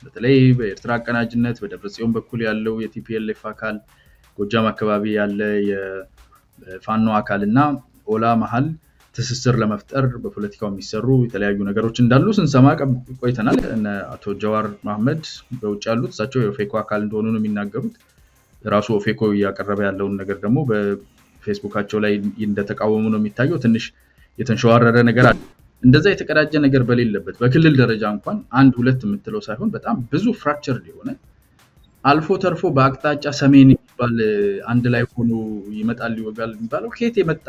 በተለይ በኤርትራ አቀናጅነት በደብረጽዮን በኩል ያለው የቲፒኤልኤፍ አካል ጎጃም አካባቢ ያለ የፋኖ አካልና ኦላ መሃል ትስስር ለመፍጠር በፖለቲካው የሚሰሩ የተለያዩ ነገሮች እንዳሉ ስንሰማ ቆይተናል። አቶ ጀዋር መሐመድ በውጭ ያሉት እሳቸው የኦፌኮ አካል እንደሆኑ ነው የሚናገሩት። ራሱ ኦፌኮ ያቀረበ ያለውን ነገር ደግሞ በፌስቡካቸው ላይ እንደተቃወሙ ነው የሚታየው። ትንሽ የተንሸዋረረ ነገር አለ። እንደዛ የተቀዳጀ ነገር በሌለበት በክልል ደረጃ እንኳን አንድ ሁለት የምትለው ሳይሆን በጣም ብዙ ፍራክቸር ሊሆነ አልፎ ተርፎ በአቅጣጫ ሰሜን ይባል አንድ ላይ ሆኖ ይመጣል ይወጋል የሚባለው ከየት የመጣ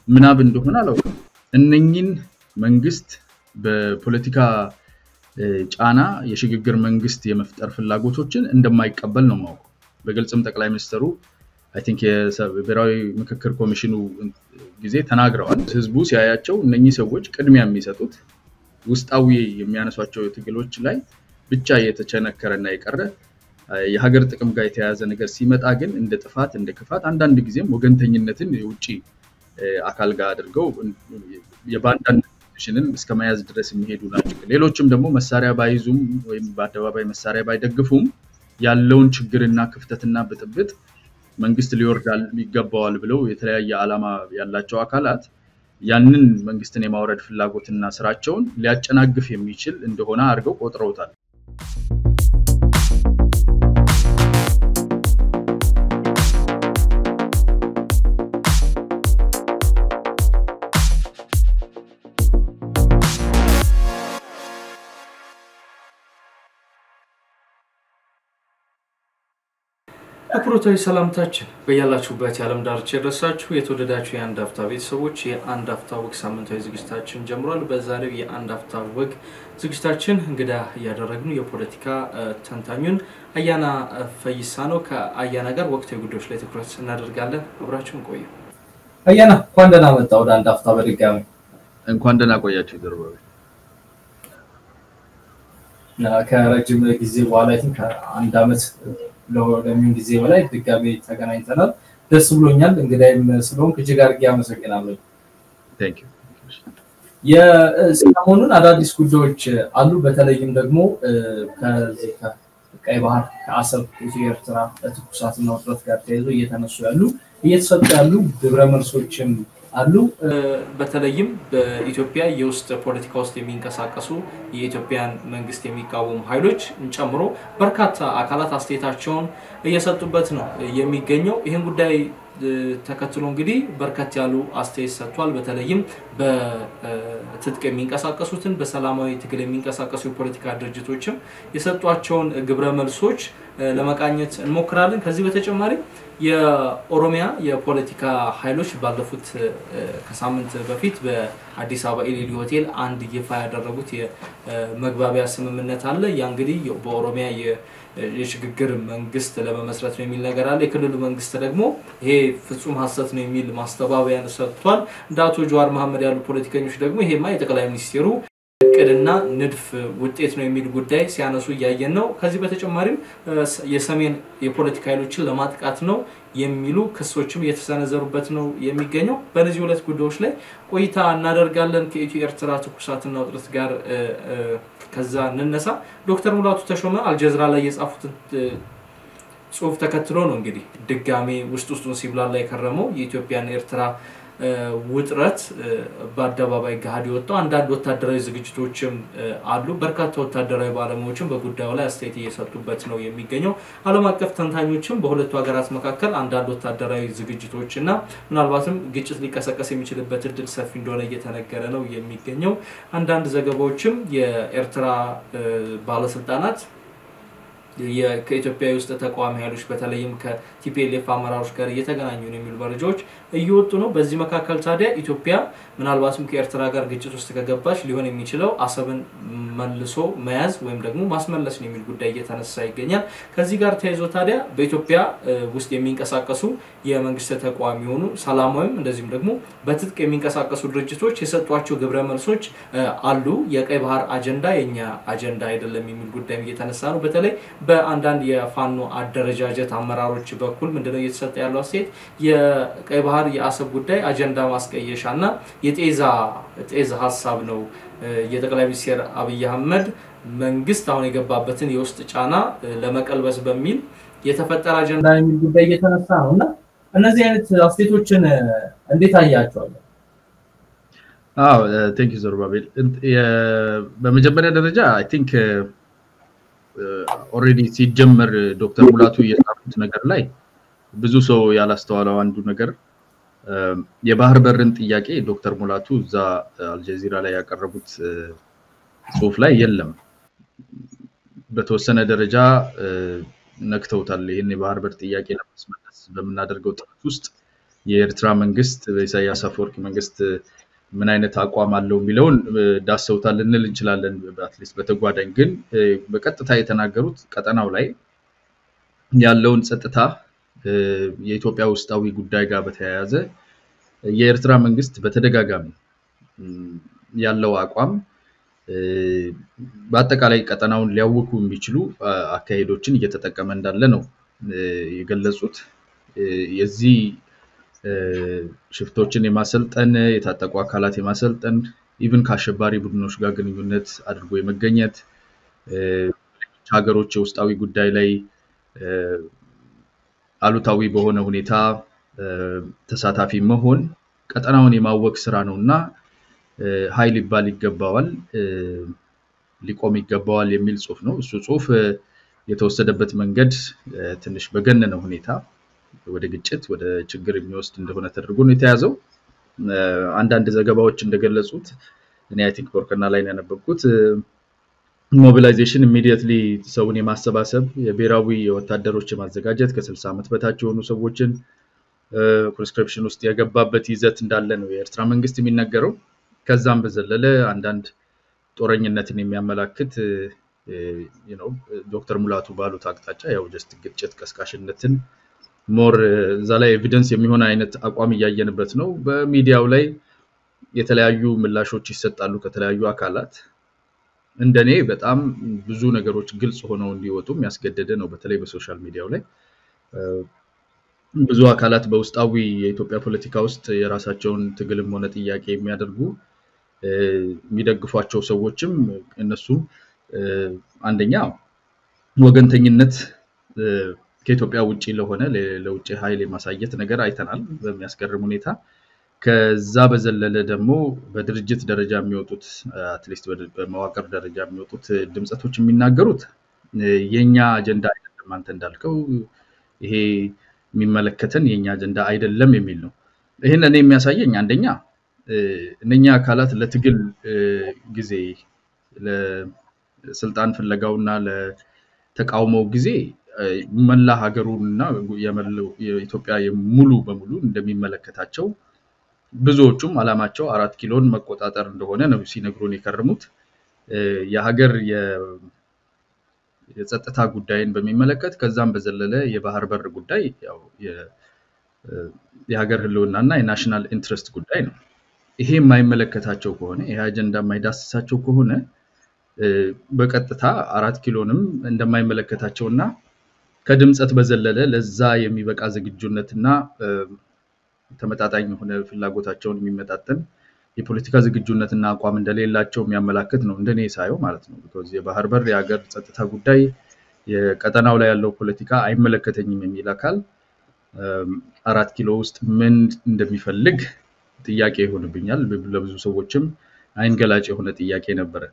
ምናብ እንደሆነ አላውቅም። እነኚህን መንግስት በፖለቲካ ጫና የሽግግር መንግስት የመፍጠር ፍላጎቶችን እንደማይቀበል ነው ማውቀው። በግልጽም ጠቅላይ ሚኒስትሩ I think የብሔራዊ ምክክር ኮሚሽኑ ጊዜ ተናግረዋል። ህዝቡ ሲያያቸው እነኚህ ሰዎች ቅድሚያ የሚሰጡት ውስጣዊ የሚያነሷቸው ትግሎች ላይ ብቻ የተቸነከረና የቀረ የሀገር ጥቅም ጋር የተያያዘ ነገር ሲመጣ ግን እንደ ጥፋት እንደ ክፋት አንዳንድ ጊዜም ወገንተኝነትን የውጪ አካል ጋር አድርገው የባንዳነት ፖዚሽንን እስከመያዝ ድረስ የሚሄዱ ናቸው። ሌሎችም ደግሞ መሳሪያ ባይዙም ወይም በአደባባይ መሳሪያ ባይደግፉም ያለውን ችግርና ክፍተትና ብጥብጥ መንግስት ሊወርዳል ይገባዋል ብለው የተለያየ ዓላማ ያላቸው አካላት ያንን መንግስትን የማውረድ ፍላጎትና ስራቸውን ሊያጨናግፍ የሚችል እንደሆነ አድርገው ቆጥረውታል። አክብሮታዊ ሰላምታችን በያላችሁበት የዓለም ዳርቻ ይድረሳችሁ። የተወደዳችሁ የአንድ አፍታ ቤተሰቦች የአንድ አፍታ ወግ ሳምንታዊ ዝግጅታችን ጀምሯል። በዛሬው የአንድ አፍታ ወግ ዝግጅታችን እንግዳ ያደረግነው የፖለቲካ ተንታኙን አያና ፈይሳ ነው። ከአያና ጋር ወቅታዊ ጉዳዮች ላይ ትኩረት እናደርጋለን። አብራችሁን ቆዩ። አያና እንኳን ደህና መጣህ ወደ አንድ አፍታ በድጋሚ። እንኳን ደህና ቆያችሁ ደርባው። ከረጅም ጊዜ በኋላ ከአንድ አመት ለምን ጊዜ በላይ ድጋሜ ተገናኝተናል። ደስ ብሎኛል። እንግዳይም ስለሆንክ እጅግ አድርጌ አመሰግናለሁ። Thank you. የሰሞኑን አዳዲስ ጉዳዮች አሉ። በተለይም ደግሞ ከዚህ ከቀይ ባህር ከአሰብ የኤርትራ ትኩሳትና ውጥረት ጋር ተያይዞ እየተነሱ ያሉ እየተሰጡ ያሉ ግብረ መልሶችም አሉ። በተለይም በኢትዮጵያ የውስጥ ፖለቲካ ውስጥ የሚንቀሳቀሱ የኢትዮጵያን መንግስት የሚቃወሙ ኃይሎች ጨምሮ በርካታ አካላት አስተያየታቸውን እየሰጡበት ነው የሚገኘው። ይሄን ጉዳይ ተከትሎ እንግዲህ በርካታ ያሉ አስተያየት ሰጥቷል። በተለይም በትጥቅ የሚንቀሳቀሱትን በሰላማዊ ትግል የሚንቀሳቀሱ የፖለቲካ ድርጅቶችም የሰጧቸውን ግብረ መልሶች ለመቃኘት እንሞክራለን። ከዚህ በተጨማሪ የኦሮሚያ የፖለቲካ ኃይሎች ባለፉት ከሳምንት በፊት በአዲስ አበባ ኤሊሊ ሆቴል አንድ ይፋ ያደረጉት የመግባቢያ ስምምነት አለ። ያ እንግዲህ በኦሮሚያ የሽግግር መንግስት ለመመስረት ነው የሚል ነገር አለ። የክልሉ መንግስት ደግሞ ይሄ ፍጹም ሐሰት ነው የሚል ማስተባበያ ሰጥቷል። እንደ አቶ ጀዋር መሐመድ ያሉ ፖለቲከኞች ደግሞ ይሄማ የጠቅላይ ሚኒስትሩ እቅድና ንድፍ ውጤት ነው የሚል ጉዳይ ሲያነሱ ያየን ነው። ከዚህ በተጨማሪም የሰሜን የፖለቲካ ኃይሎችን ለማጥቃት ነው የሚሉ ክሶችም እየተሰነዘሩበት ነው የሚገኘው። በእነዚህ ሁለት ጉዳዮች ላይ ቆይታ እናደርጋለን ከኢትዮ ኤርትራ ትኩሳትና ውጥረት ጋር። ከዛ እንነሳ። ዶክተር ሙላቱ ተሾመ አልጀዝራ ላይ የጻፉት ጽሁፍ ተከትሎ ነው እንግዲህ ድጋሜ ውስጡን ሲብላላ የከረመው የኢትዮጵያና ኤርትራ ውጥረት በአደባባይ ጋር ወጣው። አንዳንድ ወታደራዊ ዝግጅቶችም አሉ። በርካታ ወታደራዊ ባለሙያዎችም በጉዳዩ ላይ አስተያየት እየሰጡበት ነው የሚገኘው። ዓለም አቀፍ ተንታኞችም በሁለቱ ሀገራት መካከል አንዳንድ ወታደራዊ ዝግጅቶችና ምናልባትም ግጭት ሊቀሰቀስ የሚችልበት እድል ሰፊ እንደሆነ እየተነገረ ነው የሚገኘው። አንዳንድ ዘገባዎችም የኤርትራ ባለስልጣናት ከኢትዮጵያ ውስጥ ተቋም ኃይሎች በተለይም ከቲፒኤልኤፍ አመራሮች ጋር እየተገናኙ ነው የሚሉ መረጃዎች እየወጡ ነው። በዚህ መካከል ታዲያ ኢትዮጵያ ምናልባትም ከኤርትራ ጋር ግጭት ውስጥ ከገባች ሊሆን የሚችለው አሰብን መልሶ መያዝ ወይም ደግሞ ማስመለስ ነው የሚል ጉዳይ እየተነሳ ይገኛል። ከዚህ ጋር ተያይዞ ታዲያ በኢትዮጵያ ውስጥ የሚንቀሳቀሱ የመንግስት ተቋም የሆኑ ሰላማዊም እንደዚህም ደግሞ በትጥቅ የሚንቀሳቀሱ ድርጅቶች የሰጧቸው ግብረ መልሶች አሉ። የቀይ ባህር አጀንዳ የኛ አጀንዳ አይደለም የሚል ጉዳይ እየተነሳ ነው። በተለይ በአንዳንድ የፋኖ አደረጃጀት አመራሮች በኩል ምንድነው እየተሰጠ ያለው አስተያየት የቀይ ባህር የአሰብ ጉዳይ አጀንዳ ማስቀየሻና የጤዛ ሐሳብ ነው የጠቅላይ ሚኒስትር አብይ አህመድ መንግስት አሁን የገባበትን የውስጥ ጫና ለመቀልበስ በሚል የተፈጠረ አጀንዳ የሚል ጉዳይ እየተነሳ ነውና እነዚህ አይነት አስተያየቶችን እንዴት አያያቸዋለሁ? ቴንክ ዩ ዘሩባቤል። በመጀመሪያ ደረጃ አይ ቲንክ ኦልሬዲ ሲጀመር ዶክተር ሙላቱ የጻፉት ነገር ላይ ብዙ ሰው ያላስተዋለው አንዱ ነገር የባህር በርን ጥያቄ ዶክተር ሙላቱ እዛ አልጀዚራ ላይ ያቀረቡት ጽሁፍ ላይ የለም። በተወሰነ ደረጃ ነክተውታል። ይሄን የባህር በር ጥያቄ ለማስመለስ በመናደርገው ጥረት ውስጥ የኤርትራ መንግስት በኢሳያስ አፈወርቂ መንግስት ምን አይነት አቋም አለው የሚለውን ዳሰውታል እንል እንችላለን። አትሊስት በተጓዳኝ ግን በቀጥታ የተናገሩት ቀጠናው ላይ ያለውን ጸጥታ የኢትዮጵያ ውስጣዊ ጉዳይ ጋር በተያያዘ የኤርትራ መንግስት በተደጋጋሚ ያለው አቋም በአጠቃላይ ቀጠናውን ሊያውኩ የሚችሉ አካሄዶችን እየተጠቀመ እንዳለ ነው የገለጹት። የዚህ ሽፍቶችን የማሰልጠን የታጠቁ አካላት የማሰልጠን ኢቭን ከአሸባሪ ቡድኖች ጋር ግንኙነት አድርጎ የመገኘት ሀገሮች የውስጣዊ ጉዳይ ላይ አሉታዊ በሆነ ሁኔታ ተሳታፊ መሆን ቀጠናውን የማወክ ስራ ነውና ኃይል ይባል ይገባዋል ሊቆም ይገባዋል የሚል ጽሁፍ ነው። እሱ ጽሁፍ የተወሰደበት መንገድ ትንሽ በገነነ ሁኔታ ወደ ግጭት ወደ ችግር የሚወስድ እንደሆነ ተደርጎ ነው የተያዘው። አንዳንድ ዘገባዎች እንደገለጹት እኔ አይ ቲንክ ቦርከና ላይ ያነበብኩት ሞቢላይዜሽን ኢሚዲየትሊ ሰውን የማሰባሰብ የብሔራዊ ወታደሮች ማዘጋጀት ከ60 ዓመት በታች የሆኑ ሰዎችን ኮንስክሪፕሽን ውስጥ የገባበት ይዘት እንዳለ ነው የኤርትራ መንግስት የሚነገረው። ከዛም በዘለለ አንዳንድ ጦረኝነትን የሚያመላክት ዶክተር ሙላቱ ባሉት አቅጣጫ ያው ጀስት ግጭት ቀስቃሽነትን ሞር እዛ ላይ ኤቪደንስ የሚሆን አይነት አቋም እያየንበት ነው። በሚዲያው ላይ የተለያዩ ምላሾች ይሰጣሉ ከተለያዩ አካላት። እንደኔ በጣም ብዙ ነገሮች ግልጽ ሆነው እንዲወጡ የሚያስገድድ ነው። በተለይ በሶሻል ሚዲያው ላይ ብዙ አካላት በውስጣዊ የኢትዮጵያ ፖለቲካ ውስጥ የራሳቸውን ትግልም ሆነ ጥያቄ የሚያደርጉ የሚደግፏቸው ሰዎችም እነሱ አንደኛ ወገንተኝነት ከኢትዮጵያ ውጪ ለሆነ ለውጪ ኃይል የማሳየት ነገር አይተናል በሚያስገርም ሁኔታ። ከዛ በዘለለ ደግሞ በድርጅት ደረጃ የሚወጡት አትሊስት በመዋቅር ደረጃ የሚወጡት ድምጸቶች የሚናገሩት የኛ አጀንዳ አይደለም፣ አንተ እንዳልከው ይሄ የሚመለከተን የኛ አጀንዳ አይደለም የሚል ነው። ይሄን እኔ የሚያሳየኝ አንደኛ እነኛ አካላት ለትግል ጊዜ ለስልጣን ፍለጋውና ለተቃውሞው ጊዜ መላ ሀገሩንና የኢትዮጵያ ሙሉ በሙሉ እንደሚመለከታቸው ብዙዎቹም አላማቸው 4 ኪሎን መቆጣጠር እንደሆነ ነው ሲነግሩን የከረሙት። የሀገር የጸጥታ ጉዳይን በሚመለከት ከዛም በዘለለ የባህር በር ጉዳይ ያው የሀገር ህልውናና የናሽናል ኢንትረስት ጉዳይ ነው። ይሄ የማይመለከታቸው ከሆነ ይሄ አጀንዳ የማይዳስሳቸው ከሆነ በቀጥታ 4 ኪሎንም እንደማይመለከታቸውና ከድምጸት በዘለለ ለዛ የሚበቃ ዝግጁነትና ተመጣጣኝ የሆነ ፍላጎታቸውን የሚመጣጠን የፖለቲካ ዝግጁነትና አቋም እንደሌላቸው የሚያመላክት ነው እንደኔ ሳየው ማለት ነው። because የባህር በር የሀገር ጸጥታ ጉዳይ የቀጠናው ላይ ያለው ፖለቲካ አይመለከተኝም የሚል አካል 4 ኪሎ ውስጥ ምን እንደሚፈልግ ጥያቄ ይሆንብኛል። ለብዙ ሰዎችም አይንገላጭ የሆነ ጥያቄ ነበር።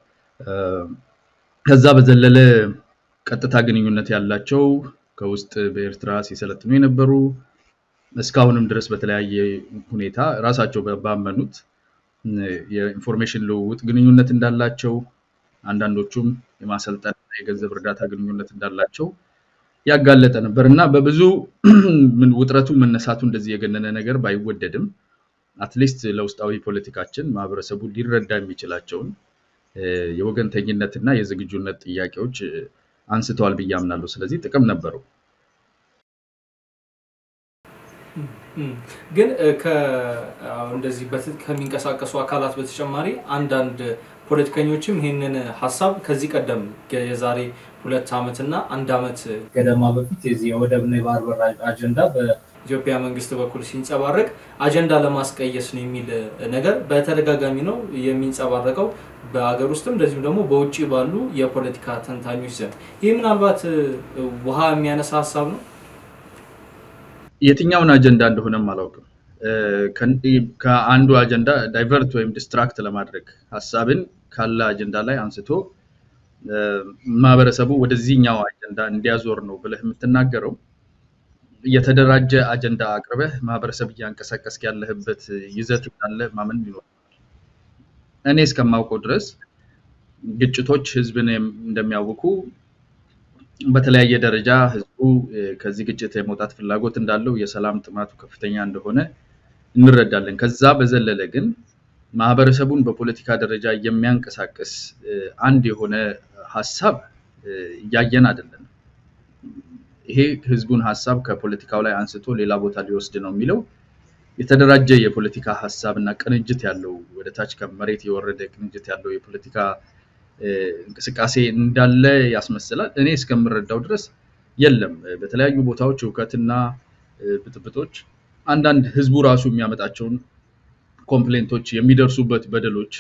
ከዛ በዘለለ ቀጥታ ግንኙነት ያላቸው ከውስጥ በኤርትራ ሲሰለጥኑ የነበሩ እስካሁንም ድረስ በተለያየ ሁኔታ ራሳቸው ባመኑት የኢንፎርሜሽን ልውውጥ ግንኙነት እንዳላቸው አንዳንዶቹም የማሰልጠን የገንዘብ እርዳታ ግንኙነት እንዳላቸው ያጋለጠ ነበርና በብዙ ውጥረቱ መነሳቱ እንደዚህ የገነነ ነገር ባይወደድም አትሊስት ለውስጣዊ ፖለቲካችን ማህበረሰቡ ሊረዳ የሚችላቸውን የወገንተኝነትና የዝግጁነት ጥያቄዎች አንስተዋል ብዬ አምናለሁ። ስለዚህ ጥቅም ነበረው። ግን እንደዚህ ከሚንቀሳቀሱ አካላት በተጨማሪ አንዳንድ ፖለቲከኞችም ይሄንን ሐሳብ ከዚህ ቀደም የዛሬ 2 ዓመትና 1 ዓመት ገደማ በፊት የዚህ የወደብና የባህር በር አጀንዳ በኢትዮጵያ መንግስት በኩል ሲንጸባረቅ አጀንዳ ለማስቀየስ ነው የሚል ነገር በተደጋጋሚ ነው የሚንጸባረቀው በአገር ውስጥም እንደዚህም ደግሞ በውጪ ባሉ የፖለቲካ ተንታኞች ዘንድ ይሄ ምናልባት ውሃ የሚያነሳ ሐሳብ ነው የትኛውን አጀንዳ እንደሆነም አላውቅም ከአንዱ አጀንዳ ዳይቨርት ወይም ዲስትራክት ለማድረግ ሐሳብን ካለ አጀንዳ ላይ አንስቶ ማህበረሰቡ ወደዚህኛው አጀንዳ እንዲያዞር ነው ብለህ የምትናገረው የተደራጀ አጀንዳ አቅርበህ ማህበረሰብ ያንቀሳቀስክ ያለህበት ይዘት ካለ ማመን ይኖር እኔ እስከማውቀው ድረስ ግጭቶች ህዝብን እንደሚያውኩ በተለያየ ደረጃ ህዝቡ ከዚህ ግጭት የመውጣት ፍላጎት እንዳለው የሰላም ጥማቱ ከፍተኛ እንደሆነ እንረዳለን ከዛ በዘለለ ግን ማህበረሰቡን በፖለቲካ ደረጃ የሚያንቀሳቀስ አንድ የሆነ ሐሳብ ያየን አይደለም ይሄ ህዝቡን ሐሳብ ከፖለቲካው ላይ አንስቶ ሌላ ቦታ ሊወስድ ነው የሚለው የተደራጀ የፖለቲካ ሐሳብና ቅንጅት ያለው ወደ ታች ከመሬት የወረደ ቅንጅት ያለው የፖለቲካ እንቅስቃሴ እንዳለ ያስመስላል እኔ እስከምረዳው ድረስ የለም በተለያዩ ቦታዎች ውከትና ብጥብጦች አንዳንድ ህዝቡ ራሱ የሚያመጣቸውን ኮምፕሌንቶች የሚደርሱበት በደሎች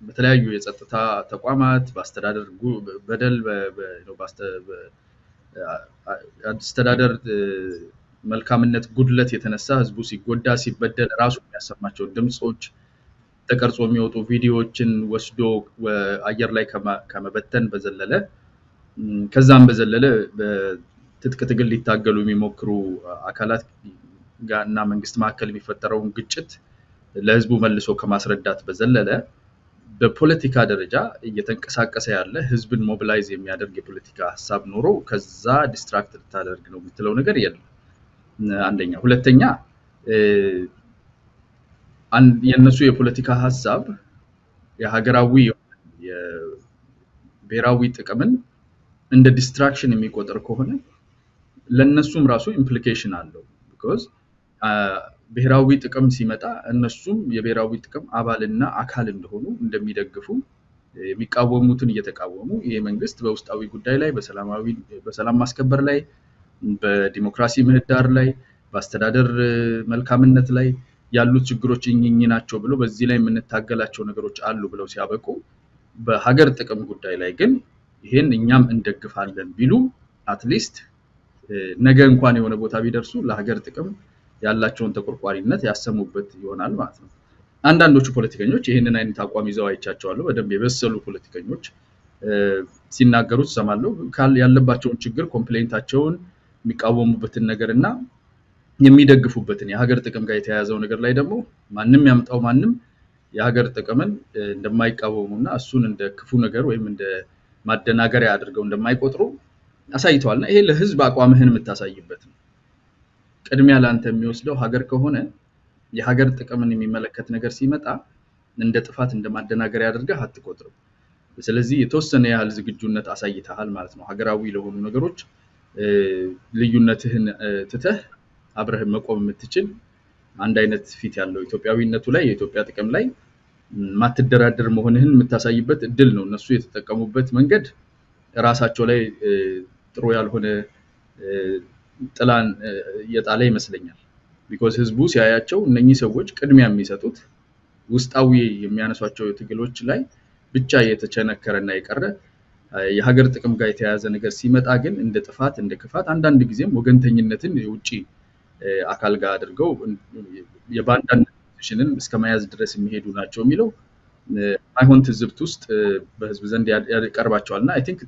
በተለያዩ የጸጥታ ተቋማት በአስተዳደር በደል በአስተዳደር መልካምነት ጉድለት የተነሳ ህዝቡ ሲጎዳ ሲበደል ራሱ የሚያሰማቸው ድምጾች ተቀርጾ የሚወጡ ቪዲዮዎችን ወስዶ አየር ላይ ከመበተን በዘለለ ከዛም በዘለለ በትጥቅ ትግል ሊታገሉ የሚሞክሩ አካላት ጋርና መንግስት ማከል የሚፈጠረውን ግጭት ለህዝቡ መልሶ ከማስረዳት በዘለለ በፖለቲካ ደረጃ እየተንቀሳቀሰ ያለ ህዝብን ሞቢላይዝ የሚያደርግ የፖለቲካ ሐሳብ ኖሮ ከዛ ዲስትራክት ታደርግ ነው የምትለው ነገር የለም አንደኛ ሁለተኛ የነሱ የፖለቲካ ሐሳብ የሀገራዊ የብሔራዊ ጥቅምን እንደ ዲስትራክሽን የሚቆጠር ከሆነ ለነሱም ራሱ ኢምፕሊኬሽን አለው because ብሔራዊ ጥቅም ሲመጣ እነሱም የብሔራዊ ጥቅም አባልና አካል እንደሆኑ እንደሚደግፉ የሚቃወሙትን እየተቃወሙ ይሄ መንግስት በውስጣዊ ጉዳይ ላይ በሰላም ማስከበር ላይ በዲሞክራሲ ምህዳር ላይ በአስተዳደር መልካምነት ላይ ያሉት ችግሮች እኝኝ ናቸው ብሎ በዚህ ላይ የምንታገላቸው ነገሮች አሉ ብለው ሲያበቁ በሀገር ጥቅም ጉዳይ ላይ ግን ይሄን እኛም እንደግፋለን ቢሉ አትሊስት ነገ እንኳን የሆነ ቦታ ቢደርሱ ለሀገር ጥቅም ያላቸውን ተቆርቋሪነት ያሰሙበት ይሆናል ማለት ነው አንዳንዶቹ ፖለቲከኞች ይሄንን አይነት አቋም ይዘው አይቻቸዋለሁ በደንብ የበሰሉ ፖለቲከኞች ሲናገሩት ሰማለው ያለባቸውን ችግር ኮምፕሌንታቸውን የሚቃወሙበትን ነገርና የሚደግፉበትን የሀገር ጥቅም ጋር የተያያዘው ነገር ላይ ደግሞ ማንንም ያምጣው ማንንም የሀገር ጥቅምን እንደማይቃወሙና እሱን እንደ ክፉ ነገር ወይም እንደ ማደናገሪያ አድርገው እንደማይቆጥሩ አሳይተዋልና ይሄ ለህዝብ አቋምህን የምታሳይበት ነው ቅድሚያ ላንተ የሚወስደው ሀገር ከሆነ የሀገር ጥቅምን የሚመለከት ነገር ሲመጣ እንደ ጥፋት እንደማደናገሪያ አድርገህ አትቆጥረው ስለዚህ የተወሰነ ያህል ዝግጁነት አሳይተሃል ማለት ነው ሀገራዊ ለሆኑ ነገሮች ልዩነትህን ትተህ አብረህ መቆም የምትችል አንድ አይነት ፊት ያለው ኢትዮጵያዊነቱ ላይ የኢትዮጵያ ጥቅም ላይ ማትደራደር መሆንህን የምታሳይበት እድል ነው እነሱ የተጠቀሙበት መንገድ ራሳቸው ላይ ጥሩ ያልሆነ ጥላን የጣለ ይመስለኛል because ህዝቡ ሲያያቸው እነኚህ ሰዎች ቅድሚያ የሚሰጡት ውስጣዊ የሚያነሷቸው ትግሎች ላይ ብቻ የተቸነከረና የቀረ የሀገር ጥቅም ጋር የተያያዘ ነገር ሲመጣ ግን እንደ ጥፋት እንደ ክፋት አንዳንድ ጊዜም ወገንተኝነትን የውጪ አካል ጋር አድርገው የባንዳን ፖዚሽንን እስከመያዝ ድረስ የሚሄዱ ናቸው የሚለው አይሆን ትዝብት ውስጥ በህዝብ ዘንድ ያቀርባቸዋልና አይ ቲንክ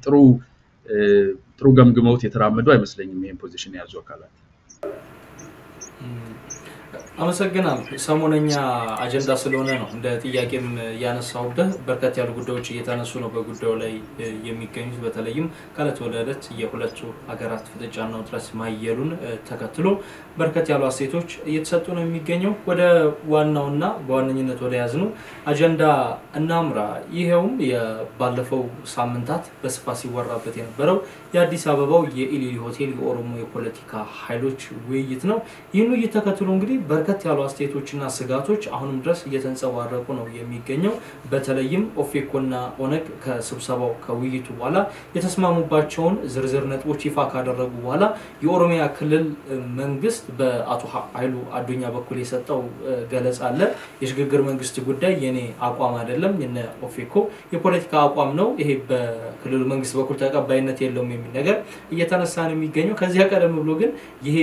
ጥሩ ገምግመውት የተራመዱ አይመስለኝም ይሄን ፖዚሽን ያዙ አካላት አመሰግናለሁ ሰሞነኛ አጀንዳ ስለሆነ ነው እንደ ጥያቄም ያነሳውበት በርከት ያሉ ጉዳዮች እየተነሱ ነው በጉዳዩ ላይ የሚገኙት በተለይም ካለት ወለደት የሁለቱ ሀገራት ፍጥጫና ውጥረት ማየሉን ተከትሎ በርከት ያሉ አስተያየቶች እየተሰጡ ነው የሚገኘው ወደ ዋናውና በዋነኝነት ወደ ያዝነው አጀንዳ እናምራ ይሄውም የባለፈው ሳምንታት በስፋት ሲወራበት የነበረው የአዲስ አበባው የኢሊሊ ሆቴል የኦሮሞ የፖለቲካ ኃይሎች ውይይት ነው ይህን ተከትሎ እንግዲህ በርከት ያሉ አስተያየቶችና ስጋቶች አሁንም ድረስ እየተንጸባረቁ ነው የሚገኘው በተለይም ኦፌኮና ኦነግ ከስብሰባው ከውይይቱ በኋላ የተስማሙባቸውን ዝርዝር ነጥቦች ይፋ ካደረጉ በኋላ የኦሮሚያ ክልል መንግስት በአቶ ኃይሉ አዱኛ በኩል የሰጠው ገለጻ አለ የሽግግር መንግስት ጉዳይ የኔ አቋም አይደለም የነ ኦፌኮ የፖለቲካ አቋም ነው ይሄ በክልሉ መንግስት በኩል ተቀባይነት የለውም የሚል ነገር እየተነሳ ነው የሚገኘው ከዚያ ቀደም ብሎ ግን ይሄ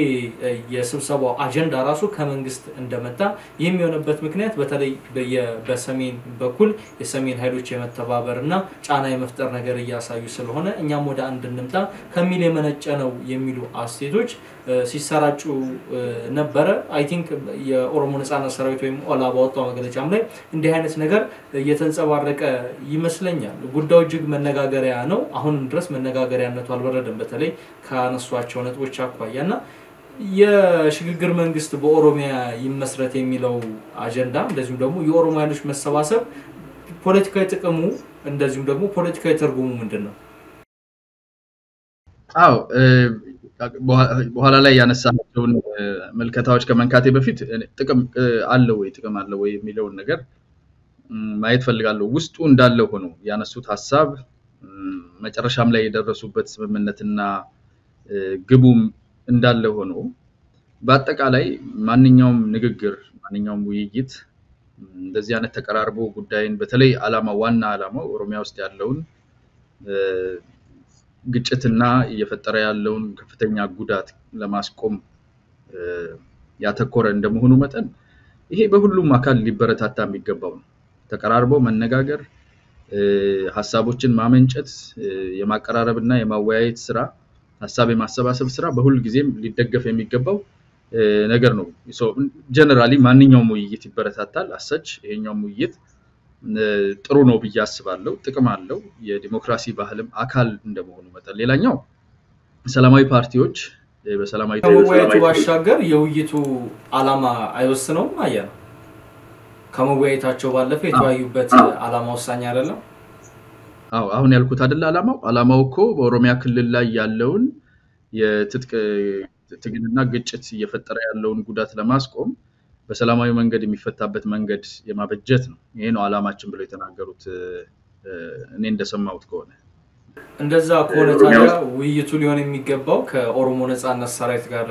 የስብሰባው አጀንዳ ራሱ ከመንግስት እንደመጣ የሚሆንበት ምክንያት በተለይ በሰሜን በኩል የሰሜን ኃይሎች የመተባበርና ጫና የመፍጠር ነገር እያሳዩ ስለሆነ እኛም ወደ አንድ እንምጣ ከሚል የመነጨ ነው የሚሉ አስተያየቶች ሲሰራጩ ነበር አይ ቲንክ የኦሮሞ ነጻነት ሰራዊት ወይም ኦላ ባወጣው መግለጫም ላይ እንዲህ አይነት ነገር እየተንጸባረቀ ይመስለኛል ጉዳዩ እጅግ መነጋገሪያ ነው አሁንም ድረስ መነጋገሪያነቱ አልበረደም በተለይ ካነሷቸው ነጥቦች አኳያና የሽግግር መንግስት በኦሮሚያ ይመስረት የሚለው አጀንዳ እንደዚሁም ደግሞ የኦሮሞ ኃይሎች መሰባሰብ ፖለቲካዊ ጥቅሙ እንደዚሁም ደግሞ ፖለቲካዊ ትርጉሙ ምንድነው አው በኋላ ላይ ያነሳቸውን መልከታዎች ከመንካቴ በፊት ጥቅም አለው ወይ የሚለውን ነገር ማየት ፈልጋለሁ ውስጡ እንዳለው ሆኖ ያነሱት ሐሳብ መጨረሻም ላይ የደረሱበት ስምምነትና ግቡም እንዳለ ሆኖ በአጠቃላይ ማንኛውም ንግግር ማንኛውም ውይይት እንደዚህ አይነት ተቀራርቦ ጉዳይን በተለይ ዋና ዓላማው ኦሮሚያ ውስጥ ያለውን ግጭትና እየፈጠረ ያለውን ከፍተኛ ጉዳት ለማስቆም ያተኮረ እንደመሆኑ መጠን ይሄ በሁሉም አካል ሊበረታታ የሚገባው ነው ተቀራርቦ መነጋገር ሐሳቦችን ማመንጨት የማቀራረብና የማወያየት ስራ ሐሳብ የማሰባሰብ ስራ በሁሉ ጊዜም ሊደገፍ የሚገባው ነገር ነው ጀነራሊ ማንኛውም ውይይት ይበረታታል አሰች ይሄኛው ውይይት ጥሩ ነው ብዬ አስባለሁ ጥቅም አለው የዲሞክራሲ ባህልም አካል እንደመሆኑ መጠን ሌላኛው ሰላማዊ ፓርቲዎች በሰላማዊ ውይይቱ ባሻገር የውይይቱ ዓላማ አይወስነውም አያ ከመወያየታቸው ባለፈ የተወያዩበት ዓላማ ወሳኝ አይደለም አሁን ያልኩት አይደል ዓላማው እኮ በኦሮሚያ ክልል ላይ ያለውን የትጥቅ ትግልና ግጭት እየፈጠረ ያለውን ጉዳት ለማስቆም በሰላማዊ መንገድ የሚፈታበት መንገድ የማበጀት ነው ይሄ ነው ዓላማችን ብለው የተናገሩት እኔ እንደሰማሁት ከሆነ እንደዛ ከሆነ ታዲያ ውይይቱ ሊሆን የሚገባው ከኦሮሞ ነጻነት ሰራዊት ጋር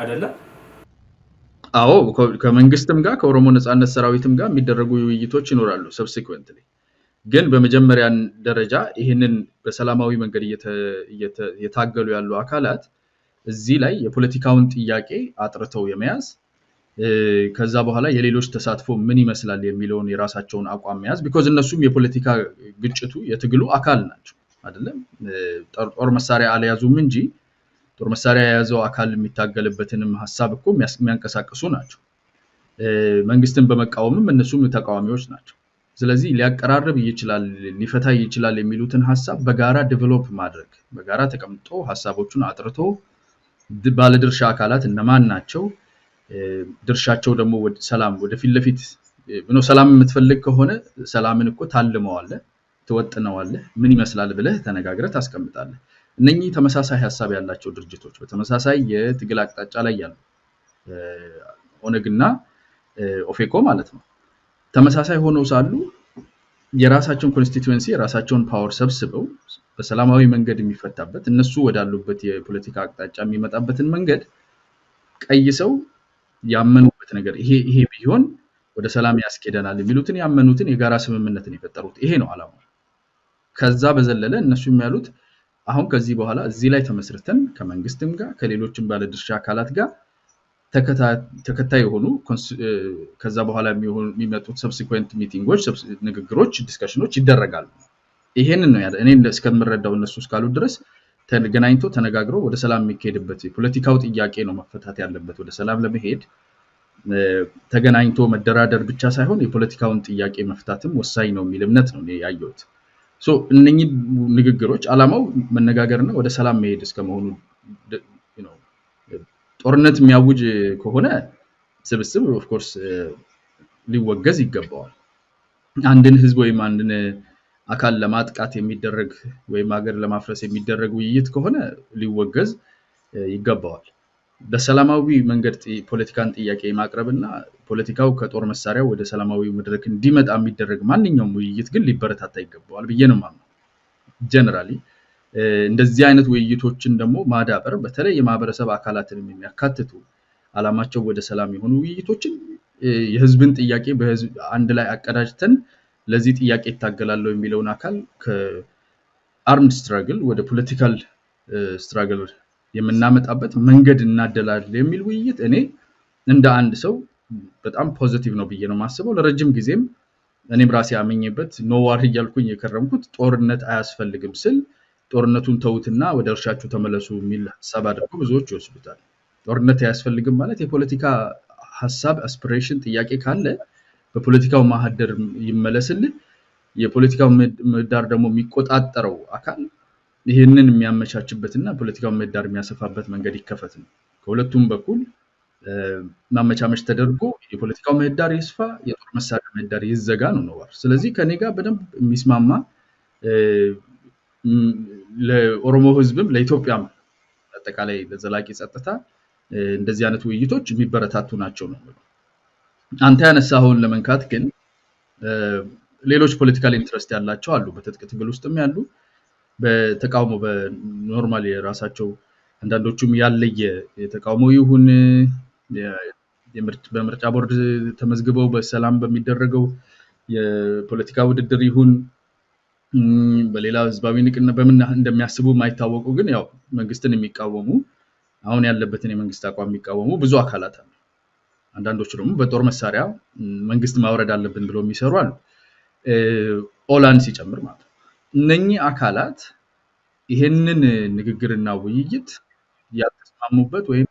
አይደለም አዎ ከመንግስትም ጋር ከኦሮሞ ነጻነት ሰራዊትም ጋር የሚደረጉ ውይይቶች ይኖራሉ ሰብሲኩዌንትሊ ግን በመጀመሪያ ደረጃ ይሄንን በሰላማዊ መንገድ እየታገሉ ያሉ አካላት እዚህ ላይ የፖለቲካውን ጥያቄ አጥርተው የመያዝ ከዛ በኋላ የሌሎች ተሳትፎ ምን ይመስላል የሚለውን የራሳቸውን አቋም መያዝ because እነሱም የፖለቲካ ግጭቱ የትግሉ አካል ናቸው አይደለም ጦር መሳሪያ አልያዙም እንጂ ጦር መሳሪያ የያዘው አካል የሚታገልበትንም ሐሳብ እኮ የሚያንቀሳቅሱ ናቸው መንግስትን በመቃወምም እነሱም ተቃዋሚዎች ናቸው ስለዚህ ሊያቀራርብ ይችላል ሊፈታ ይችላል የሚሉትን ሐሳብ በጋራ ዴቨሎፕ ማድረግ በጋራ ተቀምጦ ሐሳቦቹን አጥርቶ ባለድርሻ አካላት እነማን ናቸው ድርሻቸው ደግሞ ወደ ፊት ለፊት ሰላም የምትፈልግ ከሆነ ሰላምን እኮ ታልመዋለ ተወጥነዋለ ምን ይመስላል ብለህ ተነጋግረህ ታስቀምጣለህ እነኚህ ተመሳሳይ ሐሳብ ያላቸው ድርጅቶች በተመሳሳይ የትግል አቅጣጫ ላይ ያሉ ኦነግና ኦፌኮ ማለት ነው ተመሳሳይ ሆነው ሳሉ የራሳቸውን ኮንስቲትዩዌንሲ የራሳቸውን ፓወር ሰብስበው በሰላማዊ መንገድ የሚፈታበት እነሱ ወዳሉበት የፖለቲካ አቅጣጫ የሚመጣበትን መንገድ ቀይሰው ያመኑበት ነገር ይሄ ቢሆን ወደ ሰላም ያስኬደናል የሚሉትን ያመኑትን የጋራ ስምምነትን የፈጠሩት ይሄ ነው ዓላማው ከዛ በዘለለ እነሱ የሚያሉት አሁን ከዚህ በኋላ እዚህ ላይ ተመስርተን ከመንግስትም ጋር ከሌሎችም ባለድርሻ አካላት ጋር ተከታይ ሆኑ ከዛ በኋላ የሚመጡት ሰብሲኩዌንት ሚቲንጎች ንግግሮች ዲስከሽኖች ይደረጋሉ ይሄንን ነው እኔ እስከምረዳው እነሱ እስካሉ ድረስ ተገናኝቶ ተነጋግሮ ወደ ሰላም የሚሄድበት ፖለቲካው ጥያቄ ነው መፈታት ያለበት ወደ ሰላም ለመሄድ ተገናኝቶ መደራደር ብቻ ሳይሆን የፖለቲካውን ጥያቄ መፍታትም ወሳኝ ነው የሚል እምነት ነው ያየሁት እነኚህ ንግግሮች ዓላማው መነጋገርና ወደ ሰላም መሄድ እስከመሆኑ ጦርነት የሚያውጅ ከሆነ ስብስብ ኦፍ ኮርስ ሊወገዝ ይገባዋል አንድን ህዝብ ወይም አንድን አካል ለማጥቃት የሚደረግ ወይም ሀገር ለማፍረስ የሚደረግ ውይይት ከሆነ ሊወገዝ ይገባዋል በሰላማዊ መንገድ ፖለቲካን ጥያቄ ማቅረብና ፖለቲካው ከጦር መሳሪያ ወደ ሰላማዊ መድረክ እንዲመጣ የሚደረግ ማንኛውም ውይይት ግን ሊበረታታ ይገባዋል ብዬ ነው የማምነው። ጀነራሊ እንደዚህ አይነት ውይይቶችን ደግሞ ማዳበር በተለይ የማህበረሰብ አካላትን የሚያካትቱ አላማቸው ወደ ሰላም የሆኑ ውይይቶችን የህዝብን ጥያቄ በህዝብ አንድ ላይ አቀዳጅተን ለዚህ ጥያቄ ይታገላለው የሚለውን አካል ከአርምድ ስትራግል ወደ ፖለቲካል ስትራግል የምናመጣበት መንገድ እናደላለን የሚል ውይይት እኔ እንደ አንድ ሰው በጣም ፖዚቲቭ ነው ብዬ ነው ማስበው። ለረጅም ጊዜም እኔም ራሴ አመኘበት ኖ ዋር እያልኩኝ የከረምኩት ጦርነት አያስፈልግም ስል ጦርነቱን ተውትና ወደ እርሻችሁ ተመለሱ የሚል ሐሳብ አድርገው ብዙዎች ይወስዱታል። ጦርነት አያስፈልግም ማለት የፖለቲካ ሐሳብ አስፒሬሽን ጥያቄ ካለ በፖለቲካው ማህደር ይመለስልን። የፖለቲካው ምህዳር ደግሞ የሚቆጣጠረው አካል ይሄንን የሚያመቻችበትና ፖለቲካው ምህዳር የሚያሰፋበት መንገድ ይከፈት ነው። ከሁለቱም በኩል ማመቻመች ተደርጎ የፖለቲካው ምህዳር ይስፋ፣ የጦር መሳሪያ ምህዳር ይዘጋ ነው ነዋር። ስለዚህ ከኔ ጋር በደንብ የሚስማማ ለኦሮሞ ህዝብም ለኢትዮጵያም አጠቃላይ ለዘላቂ ጸጥታ እንደዚህ አይነት ውይይቶች የሚበረታቱ ናቸው ነው። አንተ ያነሳውን ለመንካት ግን ሌሎች ፖለቲካል ኢንትረስት ያላቸው አሉ። በትጥቅ ትግል ውስጥም ያሉ በተቃውሞ በኖርማል የራሳቸው አንዳንዶቹም ያለየ የተቃውሞ ይሁን በምርጫ ቦርድ ተመዝግበው በሰላም በሚደረገው የፖለቲካ ውድድር ይሁን በሌላ ህዝባዊ ንቅናቄ በምን እንደሚያስቡ ማይታወቁ ግን ያው መንግስትን የሚቃወሙ አሁን ያለበትን የመንግስት አቋም የሚቃወሙ ብዙ አካላት አሉ። አንዳንዶቹ ደግሞ በጦር መሳሪያ መንግስት ማውረድ አለብን ብለው የሚሰሩ አሉ። ኦላን ሲጨምር ማለት ነው። እነኚህ አካላት ይሄንን ንግግርና ውይይት ያተስማሙበት ወይም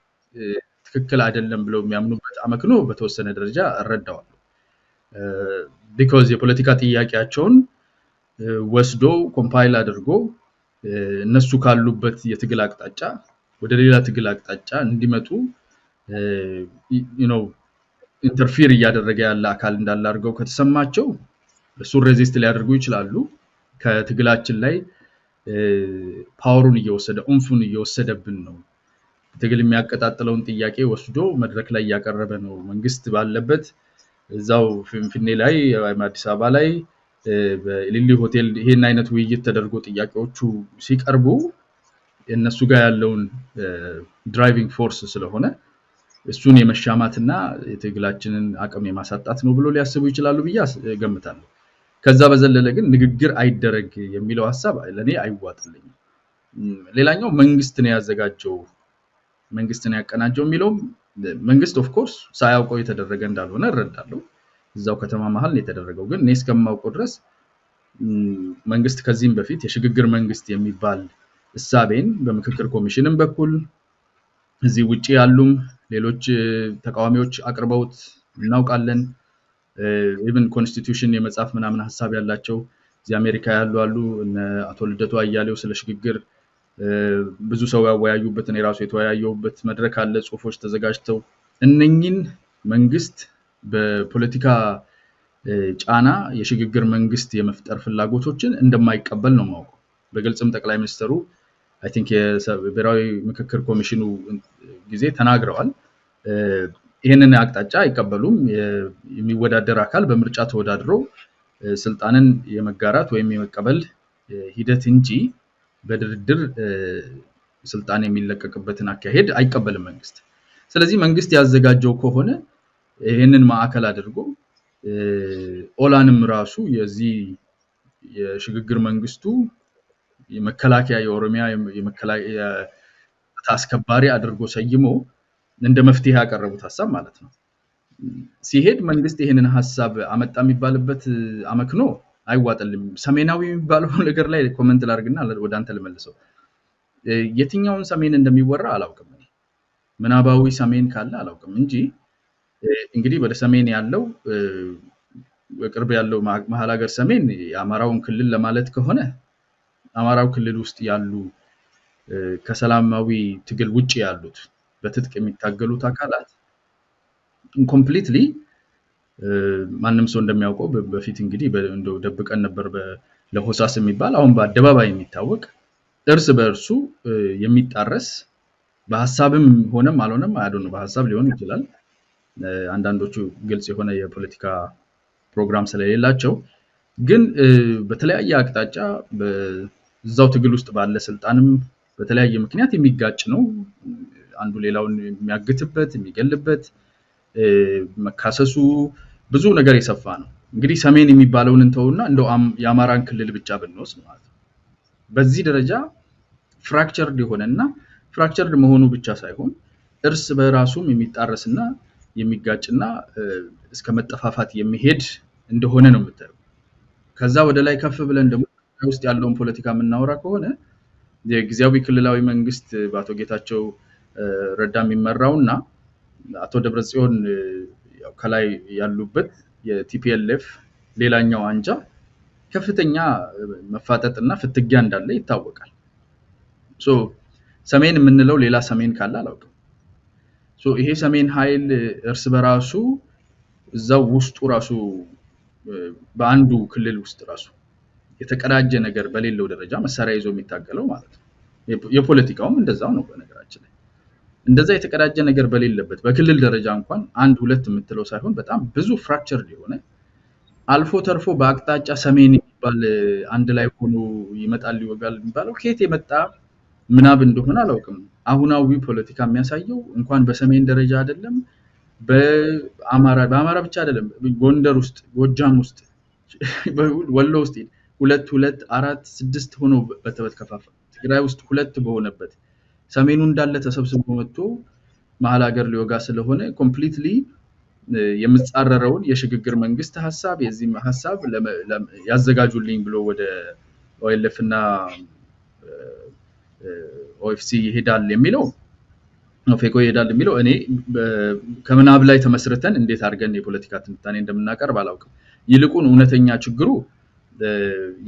ትክክል አይደለም ብለው የሚያምኑበት አመክኖ በተወሰነ ደረጃ እረዳዋለሁ። ቢኮዝ የፖለቲካ ጥያቄያቸውን ወስዶ ኮምፓይል አድርጎ እነሱ ካሉበት የትግል አቅጣጫ ወደ ሌላ ትግል አቅጣጫ እንዲመጡ ኢንተርፊር እያደረገ ያለ አካል እንዳለ አድርገው ከተሰማቸው እሱ ሬዚስት ሊያደርጉ ይችላሉ። ከትግላችን ላይ ፓወሩን እየወሰደ ኡንፉን እየወሰደብን ነው። ትግል የሚያቀጣጥለውን ጥያቄ ወስዶ መድረክ ላይ ያቀረበ ነው። መንግስት ባለበት እዛው ፍንፍኔ ላይ አዲስ አበባ ላይ በኢሊሊ ሆቴል ይሄን አይነት ውይይት ተደርጎ ጥያቄዎቹ ሲቀርቡ እነሱ ጋር ያለውን ድራይቪንግ ፎርስ ስለሆነ እሱን የመሻማትና የትግላችንን አቅም የማሳጣት ነው ብሎ ሊያስቡ ይችላሉ ብዬ ገምታለሁ። ከዛ በዘለለ ግን ንግግር አይደረግ የሚለው ሐሳብ ለኔ አይዋጥልኝም። ሌላኛው መንግስት ነው ያዘጋጀው መንግስት ነው ያቀናጀው የሚለው መንግስት ኦፍ ኮርስ ሳያውቀው የተደረገ እንዳልሆነ እረዳለሁ። እዛው ከተማ መሃል ነው የተደረገው። ግን እኔ እስከማውቀው ድረስ መንግስት ከዚህም በፊት የሽግግር መንግስት የሚባል እሳቤን በምክክር ኮሚሽንም በኩል እዚህ ውጪ ያሉም ሌሎች ተቃዋሚዎች አቅርበውት እናውቃለን። ኢቭን ኮንስቲቲዩሽን የመጻፍ ምናምን ሐሳብ ያላቸው እዚህ አሜሪካ ያሉ አሉ። አቶ ልደቱ አያሌው ስለ ሽግግር ብዙ ሰው ያወያዩበት ነው ራሱ የተወያዩበት መድረክ አለ። ጽሁፎች ተዘጋጅተው እነኚህን መንግስት በፖለቲካ ጫና የሽግግር መንግስት የመፍጠር ፍላጎቶችን እንደማይቀበል ነው ማውቀው። በግልጽም ጠቅላይ ሚኒስትሩ አይ ቲንክ የብሔራዊ ምክክር ኮሚሽኑ ጊዜ ተናግረዋል። ይሄንን አቅጣጫ አይቀበሉም። የሚወዳደር አካል በምርጫ ተወዳድሮ ስልጣንን የመጋራት ወይም የመቀበል ሂደት እንጂ በድርድር ስልጣን የሚለቀቅበትን አካሄድ አይቀበልም መንግስት። ስለዚህ መንግስት ያዘጋጀው ከሆነ ይሄንን ማዕከል አድርጎ ኦላንም ራሱ የዚህ የሽግግር መንግስቱ የመከላከያ የኦሮሚያ የመከላከያ አስከባሪ አድርጎ ሰይሞ እንደ መፍትሄ ያቀረቡት ሐሳብ ማለት ነው። ሲሄድ መንግስት ይሄንን ሐሳብ አመጣ የሚባልበት አመክኖ አይዋጥልም። ሰሜናዊ የሚባለው ነገር ላይ ኮሜንት ላድርግና ወደ አንተ ልመልሰው። የትኛውን ሰሜን እንደሚወራ አላውቅም። ምናባዊ ሰሜን ካለ አላውቅም እንጂ እንግዲህ ወደ ሰሜን ያለው በቅርብ ያለው መሃል ሀገር ሰሜን የአማራውን ክልል ለማለት ከሆነ አማራው ክልል ውስጥ ያሉ ከሰላማዊ ትግል ውጪ ያሉት በትጥቅ የሚታገሉት አካላት ኮምፕሊትሊ ማንም ሰው እንደሚያውቀው በፊት እንግዲህ እንደው ደብቀን ነበር ለሆሳስ የሚባል አሁን በአደባባይ የሚታወቅ እርስ በእርሱ የሚጣረስ በሐሳብም ሆነም አልሆነም አይደሉ በሐሳብ ሊሆን ይችላል አንዳንዶቹ ግልጽ የሆነ የፖለቲካ ፕሮግራም ስለሌላቸው ግን በተለያየ አቅጣጫ በዛው ትግል ውስጥ ባለ ስልጣንም በተለያየ ምክንያት የሚጋጭ ነው አንዱ ሌላውን የሚያግትበት የሚገልበት መካሰሱ ብዙ ነገር የሰፋ ነው እንግዲህ ሰሜን የሚባለውን እንተውና እንደው የአማራን ክልል ብቻ ብንወስድ ማለት ነው በዚህ ደረጃ ፍራክቸርድ የሆነና ፍራክቸርድ መሆኑ ብቻ ሳይሆን እርስ በራሱም የሚጣረስና የሚጋጭና እስከ መጠፋፋት የሚሄድ እንደሆነ ነው የምታየው ከዛ ወደ ላይ ከፍ ብለን ደግሞ ውስጥ ያለውን ፖለቲካ የምናወራ ከሆነ የጊዜያዊ ክልላዊ መንግስት በአቶ ጌታቸው ረዳ የሚመራውና አቶ ደብረጽዮን ያው ከላይ ያሉበት የቲፒኤልኤፍ ሌላኛው አንጃ ከፍተኛ መፋጠጥና ፍትጊያ እንዳለ ይታወቃል ሶ ሰሜን የምንለው ሌላ ሰሜን ካለ አላውቅም ሶ ይሄ ሰሜን ኃይል እርስ በራሱ እዛው ውስጡ ራሱ በአንዱ ክልል ውስጥ ራሱ የተቀዳጀ ነገር በሌለው ደረጃ መሳሪያ ይዞ የሚታገለው ማለት ነው የፖለቲካውም እንደዛው ነው በነገራችን ላይ እንደዛ የተቀዳጀ ነገር በሌለበት በክልል ደረጃ እንኳን አንድ ሁለት የምትለው ሳይሆን በጣም ብዙ ፍራክቸር ሊሆነ አልፎ ተርፎ በአቅጣጫ ሰሜን ይባል አንድ ላይ ሆኖ ይመጣል ይወጋል የሚባለው ከየት የመጣ ምናብ እንደሆነ አላውቅም አሁናዊ ፖለቲካ የሚያሳየው እንኳን በሰሜን ደረጃ አይደለም በአማራ ብቻ አይደለም ጎንደር ውስጥ ጎጃም ውስጥ ወሎ ውስጥ 2 2 4 6 ሆኖ በተከፋፈለ ትግራይ ውስጥ 2 በሆነበት ሰሜኑ እንዳለ ተሰብስቦ መጥቶ መሐል ሀገር ሊወጋ ስለሆነ ኮምፕሊትሊ የምጻረረውን የሽግግር መንግስት ሐሳብ የዚህ ሐሳብ ያዘጋጁልኝ ብሎ ወደ ኦኤልኤፍ እና ኦኤፍሲ ይሄዳል የሚለው ኦፌኮ ይሄዳል የሚለው እኔ ከምናብ ላይ ተመስርተን እንዴት አድርገን የፖለቲካ ትንታኔ እንደምናቀርብ አላውቅም ይልቁን እውነተኛ ችግሩ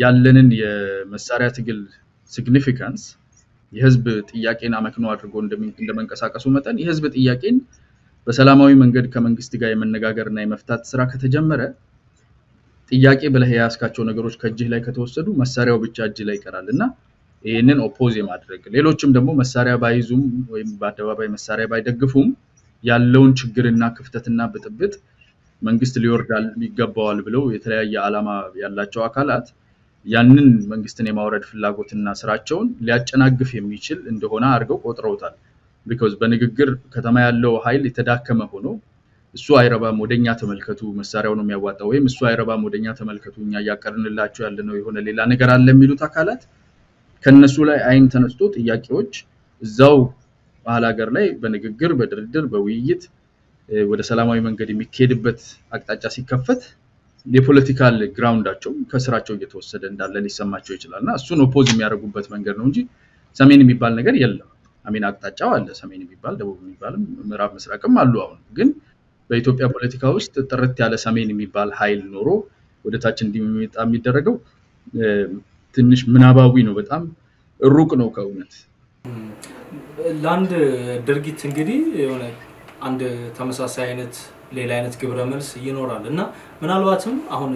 ያለንን የመሳሪያ ትግል ሲግኒፊካንስ የህዝብ ጥያቄና መክኖ አድርጎ እንደመንቀሳቀሱ መጠን የህዝብ ጥያቄን በሰላማዊ መንገድ ከመንግስት ጋር የመነጋገርና የመፍታት ስራ ከተጀመረ ጥያቄ ብለህ ያስካቸው ነገሮች ከእጅህ ላይ ከተወሰዱ መሳሪያው ብቻ እጅ ላይ ይቀራልና ይሄንን ኦፖዝ የማድረግ ሌሎችም ደግሞ መሳሪያ ባይዙም ወይም በአደባባይ መሳሪያ ባይደግፉም ያለውን ችግርና ክፍተትና ብጥብጥ መንግስት ሊወርዳል ይገባዋል ብለው የተለያየ ዓላማ ያላቸው አካላት ያንን መንግስትን የማውረድ ፍላጎትና ስራቸውን ሊያጨናግፍ የሚችል እንደሆነ አድርገው ቆጥረውታል because በንግግር ከተማ ያለው ኃይል የተዳከመ ሆኖ እሱ አይረባም ወደኛ ተመልከቱ መሳሪያው ነው የሚያዋጣው ወይም እሱ አይረባም ወደኛ ተመልከቱ እኛ ያቀርንላችሁ ያለነው የሆነ ሌላ ነገር አለ የሚሉት አካላት ከነሱ ላይ አይን ተነስቶ ጥያቄዎች እዛው መሐል ሀገር ላይ በንግግር በድርድር በውይይት ወደ ሰላማዊ መንገድ የሚኬድበት አቅጣጫ ሲከፈት የፖለቲካል ግራውንዳቸው ከስራቸው እየተወሰደ እንዳለ ሊሰማቸው ይችላልና እሱን ኦፖዝ የሚያደርጉበት መንገድ ነው እንጂ ሰሜን የሚባል ነገር የለም አሚን አቅጣጫው አለ ሰሜን የሚባል ደቡብ የሚባል ምዕራብ ምስራቅም አሉ አሁን ግን በኢትዮጵያ ፖለቲካ ውስጥ ጥርት ያለ ሰሜን የሚባል ኃይል ኖሮ ወደ ታች እንዲመጣ የሚደረገው ትንሽ ምናባዊ ነው በጣም ሩቅ ነው ከእውነት ላንድ ድርጊት እንግዲህ የሆነ አንድ ተመሳሳይ አይነት ሌላ አይነት ግብረ መልስ ይኖራል እና ምናልባትም አሁን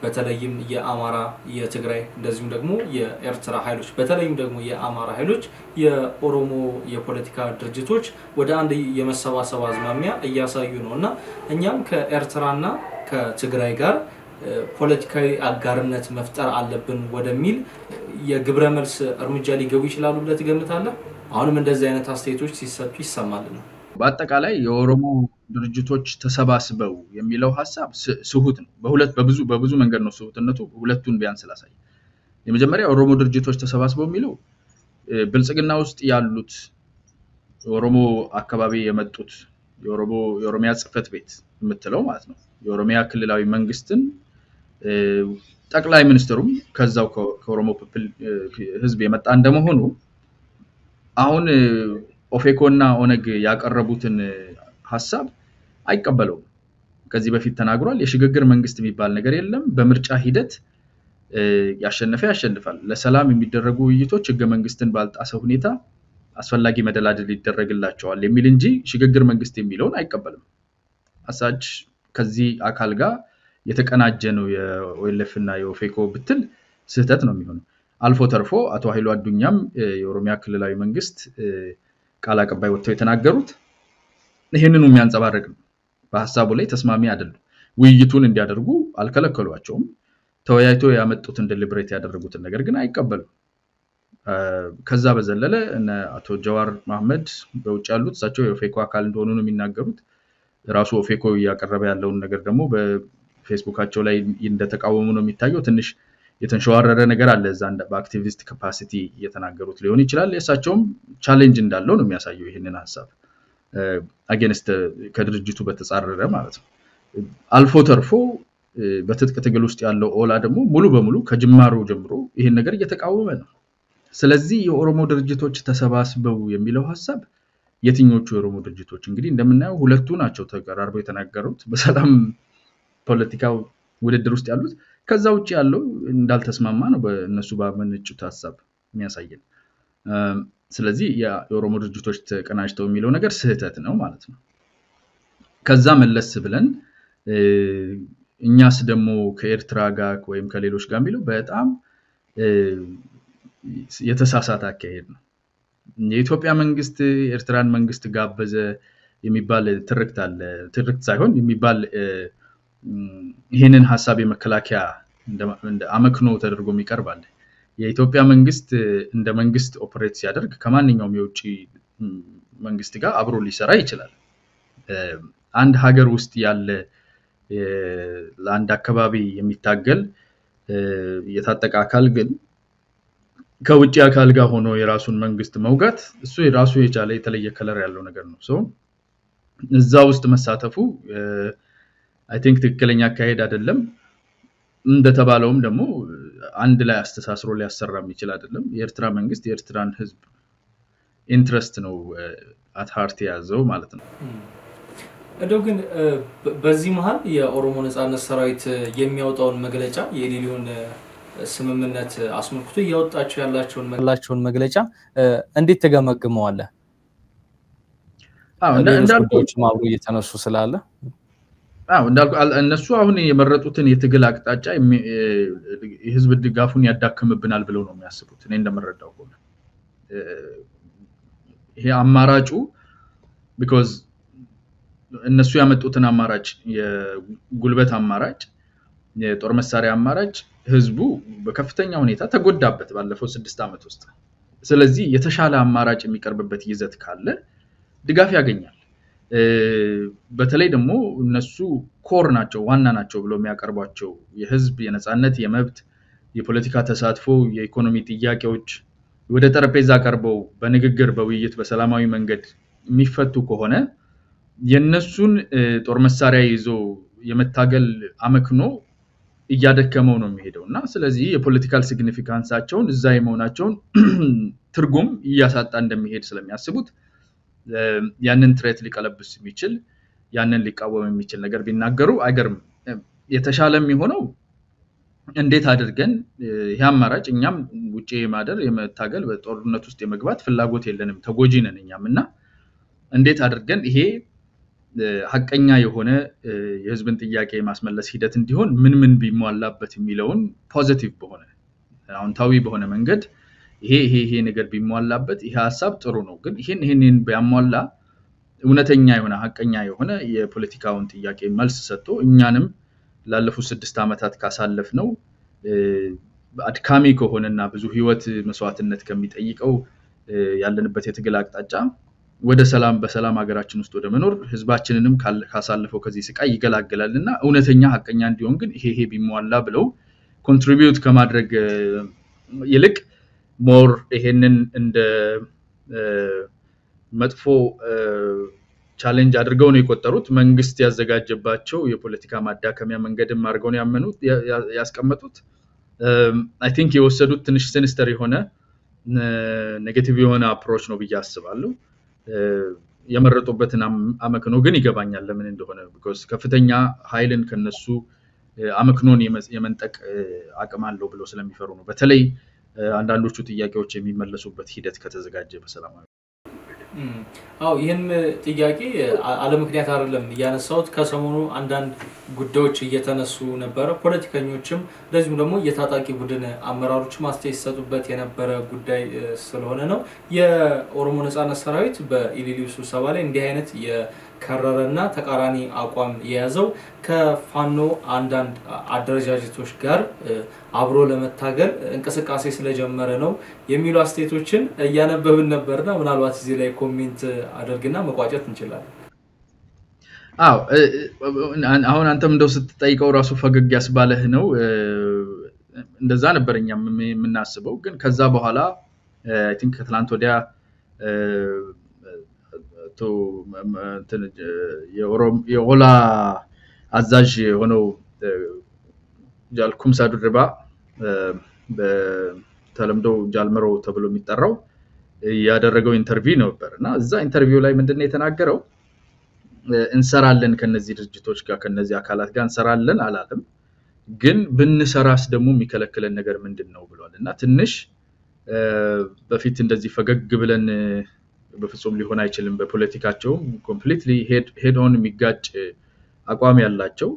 በተለይም የአማራ የትግራይ እንደዚሁም ደግሞ የኤርትራ ኃይሎች በተለይም ደግሞ የአማራ ኃይሎች የኦሮሞ የፖለቲካ ድርጅቶች ወደ አንድ የመሰባሰብ አዝማሚያ እያሳዩ ነውና እኛም ከኤርትራና ከትግራይ ጋር ፖለቲካዊ አጋርነት መፍጠር አለብን ወደሚል የግብረ መልስ እርምጃ ሊገቡ ይችላሉ ብለ ትገምታለህ አሁንም እንደዚህ አይነት አስተያየቶች ሲሰጡ ይሰማል ነው በአጠቃላይ የኦሮሞ ድርጅቶች ተሰባስበው የሚለው ሐሳብ ስሁት ነው በብዙ መንገድ ነው ስሁትነቱ ሁለቱን ቢያንስ ላሳይ የመጀመሪያ ኦሮሞ ድርጅቶች ተሰባስበው የሚለው ብልጽግና ውስጥ ያሉት ኦሮሞ አካባቢ የመጡት የኦሮሚያ ጽፈት ቤት የምትለው ማለት ነው የኦሮሚያ ክልላዊ መንግስትን ጠቅላይ ሚኒስትሩም ከዛው ከኦሮሞ ህዝብ የመጣ እንደመሆኑ አሁን ኦፌኮና ኦነግ ያቀረቡትን ሐሳብ አይቀበለው ከዚህ በፊት ተናግሯል የሽግግር መንግስት የሚባል ነገር የለም በምርጫ ሂደት ያሸንፋል ለሰላም የሚደረጉ ውይይቶች ህገ መንግስትን ባልጣሰ ሁኔታ አስፈላጊ መደላደል ይደረግላቸዋል የሚል እንጂ ሽግግር መንግስት የሚለውን አይቀበልም አሳጅ ከዚህ አካል ጋር የተቀናጀ ነው የኦኤልኤፍ እና የኦፌኮ ብትል ስህተት ነው የሚሆነው አልፎ ተርፎ አቶ ኃይሉ አዱኛም የኦሮሚያ ክልላዊ መንግስት ቃል አቀባይ ወጥተው የተናገሩት ይሄንኑ የሚያንጸባርቅ ነው በሐሳቡ ላይ ተስማሚ አይደሉም ውይይቱን እንዲያደርጉ አልከለከሏቸውም ተወያይቶ ያመጡትን ዲሊብሬት ያደረጉትን ነገር ግን አይቀበሉም ከዛ በዘለለ እነ አቶ ጀዋር መሐመድ በውጭ ያሉት እሳቸው የኦፌኮ አካል እንደሆኑ ነው የሚናገሩት ራሱ ኦፌኮ ያቀረበ ያለውን ነገር ደግሞ በፌስቡካቸው ላይ እንደተቃወሙ ነው የሚታየው ትንሽ የተንሸዋረረ ነገር አለ እዛ በአክቲቪስት ካፓሲቲ እየተናገሩት ሊሆን ይችላል የሳቸውም ቻሌንጅ እንዳለው ነው የሚያሳየው ይሄንን ሐሳብ አጌንስት ከድርጅቱ በተጻረረ ማለት ነው አልፎ ተርፎ በትጥቅ ትግል ውስጥ ያለው ኦላ ደግሞ ሙሉ በሙሉ ከጅማሩ ጀምሮ ይሄን ነገር እየተቃወመ ነው ስለዚህ የኦሮሞ ድርጅቶች ተሰባስበው የሚለው ሐሳብ የትኞቹ የኦሮሞ ድርጅቶች እንግዲህ እንደምናየው ሁለቱ ናቸው ተቀራርበው የተናገሩት በሰላም ፖለቲካው ውድድር ውስጥ ያሉት ከዛ ውጪ ያለው እንዳልተስማማ ነው በእነሱ ባመነጩት ሐሳብ የሚያሳየን ስለዚህ የኦሮሞ ድርጅቶች ተቀናጅተው የሚለው ነገር ስህተት ነው ማለት ነው ከዛ መለስ ብለን እኛስ ደግሞ ከኤርትራ ጋር ወይም ከሌሎች ጋር የሚለው በጣም የተሳሳተ አካሄድ ነው የኢትዮጵያ መንግስት ኤርትራን መንግስት ጋበዘ የሚባል ትርክት አለ ትርክት ሳይሆን የሚባል ይሄንን ሐሳብ የመከላከያ እንደ አመክኖ ተደርጎ የሚቀርባል የኢትዮጵያ መንግስት እንደ መንግስት ኦፕሬት ሲያደርግ ከማንኛውም የውጪ መንግስት ጋር አብሮ ሊሰራ ይችላል አንድ ሀገር ውስጥ ያለ ለአንድ አካባቢ የሚታገል የታጠቀ አካል ግን ከውጪ አካል ጋር ሆኖ የራሱን መንግስት መውጋት እሱ የራሱ የቻለ የተለየ ከለር ያለው ነገር ነው ሶ እዛ ውስጥ መሳተፉ አይ ቲንክ ትክክለኛ አካሄድ አይደለም እንደተባለውም ደግሞ አንድ ላይ አስተሳስሮ ሊያሰራም ይችላል አይደለም የኤርትራ መንግስት የኤርትራን ህዝብ ኢንትረስት ነው አት ሃርት ያዘው ማለት ነው እንደው ግን በዚህ መሃል የኦሮሞ ነጻነት ሰራዊት የሚያወጣውን መግለጫ የሊሊዮን ስምምነት አስመልክቶ ያወጣቸው ያላቸውን መግለጫ እንዴት ተገመግመዋለህ እንዳልኩት ማብሩ እየተነሱ ስላለ እንዳልኩ እነሱ አሁን የመረጡትን የትግል አቅጣጫ የህዝብ ድጋፉን ያዳክምብናል ብለው ነው የሚያስቡት እኔ እንደምረዳው ሆነ ይሄ አማራጩ because እነሱ ያመጡትን አማራጭ የጉልበት አማራጭ የጦር መሳሪያ አማራጭ ህዝቡ በከፍተኛ ሁኔታ ተጎዳበት ባለፈው 6 አመት ውስጥ ስለዚህ የተሻለ አማራጭ የሚቀርብበት ይዘት ካለ ድጋፍ ያገኛል በተለይ ደግሞ እነሱ ኮር ናቸው ዋና ናቸው ብለው የሚያቀርቧቸው የህዝብ የነጻነት የመብት የፖለቲካ ተሳትፎ የኢኮኖሚ ጥያቄዎች ወደ ጠረጴዛ ቀርበው በንግግር በውይይት በሰላማዊ መንገድ የሚፈቱ ከሆነ የነሱን ጦር መሳሪያ ይዞ የመታገል አመክኖ እያደከመው ነው የሚሄደውና ስለዚህ የፖለቲካል ሲግኒፊካንሳቸውን እዛ የመሆናቸውን ትርጉም እያሳጣ እንደሚሄድ ስለሚያስቡት ያንን ትሬት ሊቀለብስ የሚችል ያንን ሊቃወም የሚችል ነገር ቢናገሩ አይገርም የተሻለም ይሆነው እንዴት አድርገን ይሄ አማራጭ እኛም ውጪ ማደር የመታገል በጦርነት ውስጥ የመግባት ፍላጎት የለንም ተጎጂ ነን እኛምና እንዴት አድርገን ይሄ ሐቀኛ የሆነ የህዝብን ጥያቄ ማስመለስ ሂደት እንዲሆን ምን ቢሟላበት የሚለውን ፖዚቲቭ በሆነ አዎንታዊ በሆነ መንገድ ይሄ ነገር ቢሟላበት ይሄ ሐሳብ ጥሩ ነው ግን ይሄን ቢያሟላ እውነተኛ የሆነ ሐቀኛ የሆነ የፖለቲካውን ጥያቄ መልስ ሰጥቶ እኛንም ላለፉት 6 አመታት ካሳለፍ ነው አድካሚ ከሆነና ብዙ ህይወት መስዋዕትነት ከሚጠይቀው ያለንበት የትግል አቅጣጫ ወደ ሰላም በሰላም ሀገራችን ውስጥ ወደ መኖር ህዝባችንንም ካሳለፈው ከዚህ ስቃይ ይገላግላልና እውነተኛ ሐቀኛ እንዲሆን ግን ይሄ ቢሟላ ብለው ኮንትሪቢዩት ከማድረግ ይልቅ ሞር ይሄንን እንደ መጥፎ ቻሌንጅ አድርገው ነው የቆጠሩት መንግስት ያዘጋጀባቸው የፖለቲካ ማዳከሚያ መንገድም አድርገው ነው ያመኑት ያስቀመጡት አይ ቲንክ የወሰዱት ትንሽ ሲኒስተር የሆነ ኔጌቲቭ የሆነ አፕሮች ነው ብዬ አስባለሁ የመረጡበትን አመክኖ ግን ይገባኛል ለምን እንደሆነ because ከፍተኛ ኃይልን ከነሱ አመክኖን የመንጠቅ አቅም አለው ብለው ስለሚፈሩ ነው በተለይ አንዳንዶቹ ጥያቄዎች የሚመለሱበት ሂደት ከተዘጋጀ በሰላማዊ አው ይሄን ጥያቄ አለ ምክንያት አይደለም ያነሳውት ከሰሞኑ አንዳንድ ጉዳዮች እየተነሱ ነበር ፖለቲከኞችም ለዚህም ደግሞ የታጣቂ ቡድን አመራሮች ማስተያየት ሰጡበት የነበረ ጉዳይ ስለሆነ ነው የኦሮሞ ነጻነት ሰራዊት በኢሊሊው ስብሰባ ላይ እንዲህ አይነት የከረረና ተቃራኒ አቋም የያዘው ከፋኖ አንዳንድ አደረጃጀቶች ጋር አብሮ ለመታገል እንቅስቃሴ ስለጀመረ ነው የሚሉ አስተያየቶችን ያነበብን ነበርና ምናልባት እዚህ ላይ ኮሜንት አድርግና መቋጨት እንችላለን አው አሁን አንተም እንደው ስትጠይቀው ራሱ ፈገግ ያስባለህ ነው እንደዛ ነበርኛም የምናስበው ግን ከዛ በኋላ አይ ቲንክ ከትላንት ወዲያ ቶ የኦላ አዛዥ ሆነው ጃልኩም ሳዱርባ በተለምዶ ጃልመሮ ተብሎ የሚጠራው ያደረገው ኢንተርቪው ነበርና እዛ ኢንተርቪው ላይ ምንድነው የተናገረው እንሰራለን ከነዚህ ድርጅቶች ጋር ከነዚህ አካላት ጋር እንሰራለን አላለም ግን ብንሰራስ ደግሞ የሚከለክለን ነገር ምንድነው ብሏልና ትንሽ በፊት እንደዚህ ፈገግ ብለን በፍጹም ሊሆን አይችልም በፖለቲካቸው ኮምፕሊትሊ ሄድ ኦን የሚጋጭ አቋም ያላቸው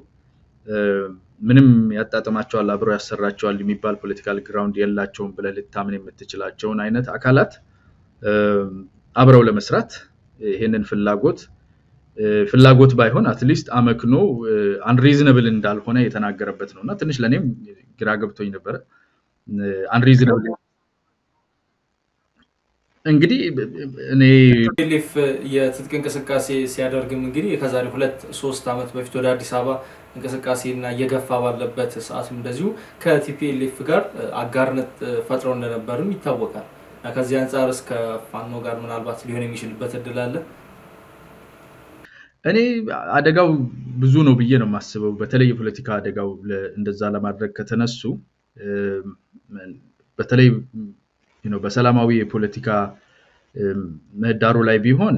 ምንም ያጣጣማቸዋል አብሮ ያሰራቸዋል የሚባል ፖለቲካል ግራውንድ የላቸውም ብለ ልታምን የምትችላቸውን አይነት አካላት አብረው ለመስራት ይሄንን ፍላጎት ባይሆን አትሊስት አመክኖ አንሪዝነብል እንዳልሆነ የተናገረበት ነውና ትንሽ ለኔም ግራ ገብቶኝ ነበር አንሪዝነብል እንግዲህ እኔ ቲፒኤልኤፍ የትጥቅ እንቅስቃሴ ሲያደርግም እንግዲህ ከዛሬ 2-3 አመት በፊት ወደ አዲስ አበባ እንቅስቃሴና የገፋ ባለበት ሰዓትም እንደዚሁ ከቲፒኤልኤፍ ጋር አጋርነት ፈጥረው እንደነበርም ይታወቃል ከዚህ አንፃር እስከ ፋኖ ጋር ምናልባት ሊሆን የሚችልበት እድል አለ እኔ አደጋው ብዙ ነው ብዬ ነው ማስበው በተለይ የፖለቲካ አደጋው እንደዛ ለማድረግ ከተነሱ በተለይ በሰላማዊ የፖለቲካ ምህዳሩ ላይ ቢሆን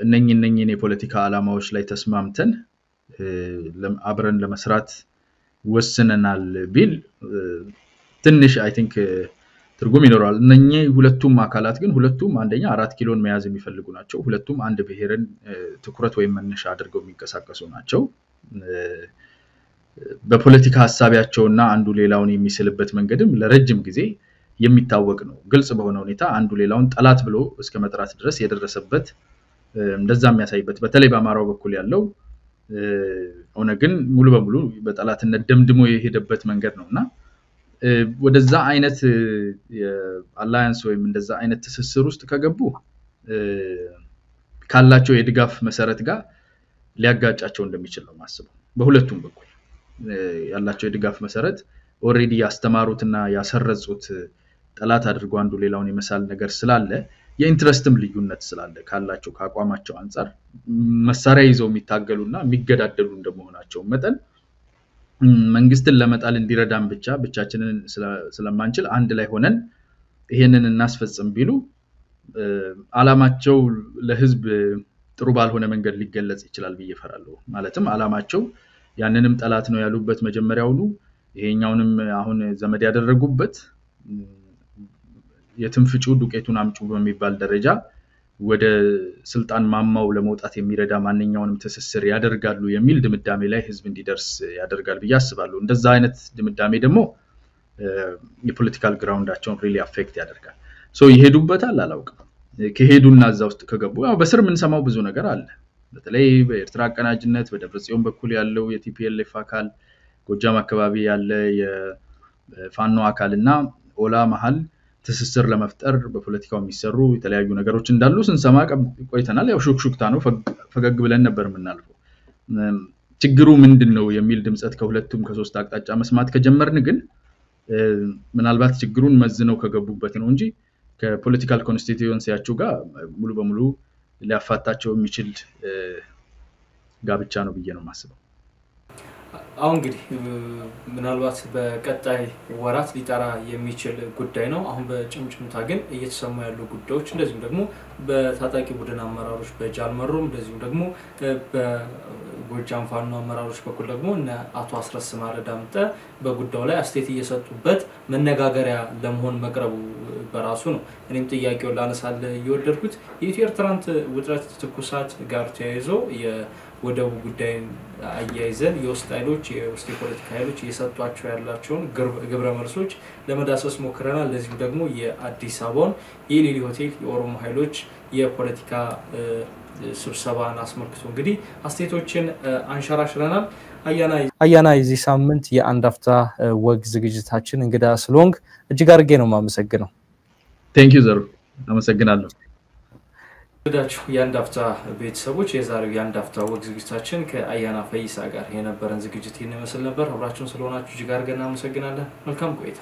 እነኚህን የፖለቲካ አላማዎች ላይ ተስማምተን አብረን ለመስራት ወስነናል ቢል ትንሽ አይ ቲንክ ትርጉም ይኖራል እነኚህ ሁለቱም አካላት ግን ሁለቱም አንደኛ 4 ኪሎን መያዝ የሚፈልጉ ናቸው ሁለቱም አንድ ብሔርን ትኩረት ወይ መነሻ አድርገው የሚንቀሳቀሱ ናቸው በፖለቲካ ሐሳቢያቸውና አንዱ ሌላውን የሚስልበት መንገድም ለረጅም ጊዜ የሚታወቅ ነው ግልጽ በሆነ ሁኔታ አንዱ ሌላውን ጠላት ብሎ እስከ መጥራት ድረስ የደረሰበት እንደዛ የሚያሳይበት በተለይ በአማራው በኩል ያለው ሆነ ግን ሙሉ በሙሉ በጠላትነት ደምድሞ የሄደበት መንገድ ነውና ወደዛ አይነት የአላያንስ ወይም እንደዛ አይነት ትስስር ውስጥ ከገቡ ካላቸው የድጋፍ መሰረት ጋር ሊያጋጫቸው እንደሚችል ነው ማስበው በሁለቱም በኩል ያላቸው የድጋፍ መሰረት ኦሬዲ ያስተማሩትና ያሰረጹት ጠላት አድርጎ አንዱ ሌላውን የመሳል ነገር ስላለ የኢንትረስትም ልዩነት ስላለ ካላቸው ካቋማቸው አንፃር መሳሪያ ይዘው የሚታገሉና የሚገዳደሉ እንደመሆናቸው መጠን መንግስትን ለመጣል እንዲረዳን ብቻችንን ስለማንችል አንድ ላይ ሆነን ይሄንን እናስፈጽም ቢሉ አላማቸው ለህዝብ ጥሩ ባልሆነ መንገድ ሊገለጽ ይችላል በየፈራለው ማለትም አላማቸው ያንንም ጠላት ነው ያሉበት መጀመሪያውኑ ይሄኛውንም አሁን ዘመድ ያደረጉበት የትንፍጩ ዱቄቱን አምጩ በሚባል ደረጃ ወደ ስልጣን ማማው ለመውጣት የሚረዳ ማንኛውንም ተሰስር ያደርጋሉ የሚል ድምዳሜ ላይ ህዝብ እንዲደርስ ያደርጋል ብዬ አስባለሁ እንደዛ አይነት ድምዳሜ ደግሞ የፖለቲካል ግራውንዳቸውን ሪሊ አፌክት ያደርጋል ሶ ይሄዱበታል አላውቅም ከሄዱና እዛ ውስጥ ከገቡ ያው በስር ምን ሰማው ብዙ ነገር አለ በተለይ በኤርትራ አቀናጅነት በደብረጽዮን በኩል ያለው የቲፒኤልኤፍ አካል ጎጃም አካባቢ ያለ የፋኖ አካልና ኦላ መሃል ትስስር ለመፍጠር በፖለቲካው የሚሰሩ የተለያዩ ነገሮች እንዳሉ ስንሰማ ቆይተናል ያው ሹክሹክታ ነው ፈገግ ብለን ነበር ምናልፈው ችግሩ ምንድነው የሚል ድምጸት ከሁለቱም ከሶስት አቅጣጫ መስማት ከጀመርን ግን ምናልባት ችግሩን መዝነው ከገቡበት ነው እንጂ ከፖለቲካል ኮንስቲቲዩንሲያቸው ጋር ሙሉ በሙሉ ሊያፋታቸው የሚችል ጋብቻ ነው ብዬ ነው ማስበው አሁን እንግዲህ ምናልባት በቀጣይ ወራት ሊጠራ የሚችል ጉዳይ ነው አሁን በጭምጭምታ ግን እየተሰሙ ያሉ ጉዳዮች እንደዚህም ደግሞ በታጣቂ ቡድን አመራሮች በጃልመሮም እንደዚህም ደግሞ በጎጃም ፋኖ አመራሮች በኩል ደግሞ እና አቶ አስረስ ማረዳምጠ በጉዳዩ ላይ አስተያየት እየሰጡበት መነጋገሪያ ለመሆን መቅረቡ በራሱ ነው እኔም ጥያቄውን ላነሳለ እየወደድኩት የኢትዮ ኤርትራን ውጥረት ትኩሳት ጋር ተያይዞ ወደው ጉዳይ አያይዘን የውስጥ ኃይሎች የውስጥ ፖለቲካ ኃይሎች እየሰጧቸው ያላቸውን ግብረ መልሶች ለመዳሰስ ሞክረናል ለዚህ ደግሞ የአዲስ አበባን የሊሊ ሆቴል የኦሮሞ ኃይሎች የፖለቲካ ስብሰባን አስመልክቶ እንግዲህ አስተያየቶችን አንሸራሽረናል አያና የዚህ ሳምንት የአንድ አፍታ ወግ ዝግጅታችን እንግዳ ስለሆንክ እጅግ አድርጌ ነው ማመሰግነው Thank you ዘሩ አመሰግናለሁ ወዳችሁ የአንድ አፍታ ቤተሰቦች የዛሬው የአንድ አፍታ ወግ ዝግጅታችን ከአያና ፈይሳ ጋር የነበረን ዝግጅት ይመስል ነበር አብራችሁን ስለሆናችሁ እጅግ አድርገን እናመሰግናለን መልካም ቆይታ